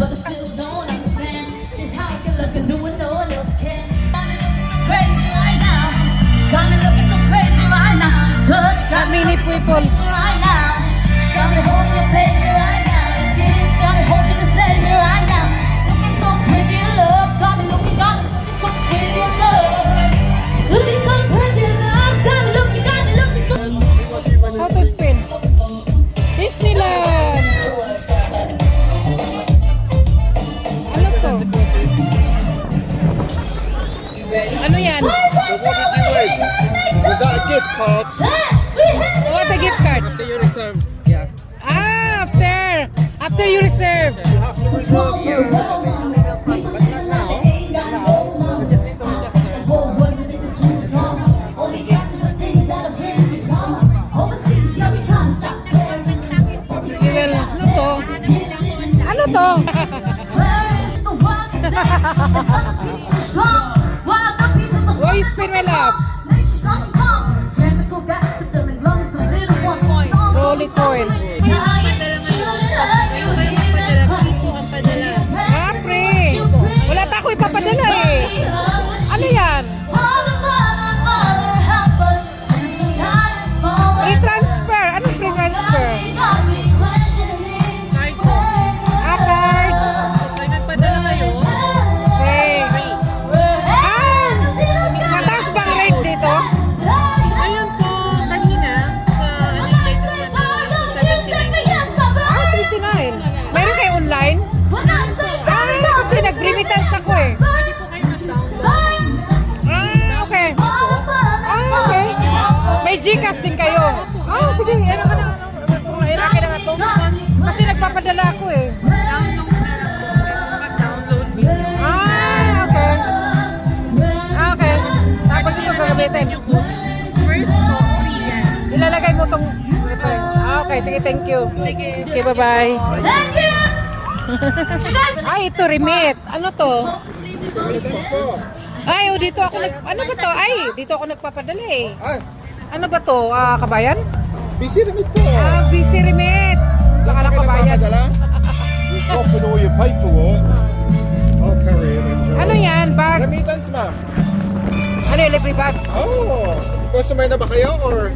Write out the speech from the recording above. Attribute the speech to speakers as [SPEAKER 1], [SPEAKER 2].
[SPEAKER 1] but I still don't understand just how I can look and do what no one else can. Got me looking so crazy right now. Got me looking so crazy right now. Touch got me
[SPEAKER 2] Many people.
[SPEAKER 1] right now. Got me holding your baby right now. Kiss got me holding the savior right now. Looking so crazy in love. Got me looking so crazy in love. Looking so crazy in love. Got me looking so.
[SPEAKER 2] How to spin? Disneyland! Ano to? Ano yan?
[SPEAKER 3] Was that a gift card?
[SPEAKER 2] What a gift card?
[SPEAKER 3] After you reserve. Yeah.
[SPEAKER 2] Ah, after you reserve.
[SPEAKER 3] You have to reserve here. But not now.
[SPEAKER 2] Well, ano to? Ano to? Why you spin my lap? Roly coin. Ah, free. Wala pa ako ipapadala eh. Ano yan? Free transfer. Anong free transfer? Ah, card.
[SPEAKER 4] Ay, nagpadala kayo?
[SPEAKER 2] Free. Ah! Mataas bang rate dito?
[SPEAKER 4] Ayun po, kanina, sa latest
[SPEAKER 2] Ah, 59. Meron kayo online? Ah, kasi nag-remittance ako eh.
[SPEAKER 4] Pwede po kayo mag-download.
[SPEAKER 2] Ah, okay. Ah, okay. May Gcash din kayo. Ah, sige. Ano ka na? Iraki na nga to. Kasi nagpapadala ako eh.
[SPEAKER 4] Download na lang po. Mag-download ninyo.
[SPEAKER 2] Ah, okay. Ah, okay. Tapos ito gagamitin.
[SPEAKER 4] Yung code. First po, free yan.
[SPEAKER 2] Ilalagay mo tong... Ah, okay. Sige, thank you.
[SPEAKER 4] Sige.
[SPEAKER 2] Okay, bye-bye. Ay, ito remit. Ano to?
[SPEAKER 3] Thanks po.
[SPEAKER 2] Ay, oh, dito ako ano ba to? Ay, dito ako nagpapadala eh.
[SPEAKER 3] Ay,
[SPEAKER 2] Ano ba to? Ah, kabayan?
[SPEAKER 3] busy rin po.
[SPEAKER 2] Ah, busy remit. Baka lang kabayan.
[SPEAKER 3] You drop in all your paperwork. I'll carry it.
[SPEAKER 2] Ano yan? Bag?
[SPEAKER 3] Remittance, ma'am.
[SPEAKER 2] Ano yung libre bag?
[SPEAKER 3] Oh, customer na ba kayo or?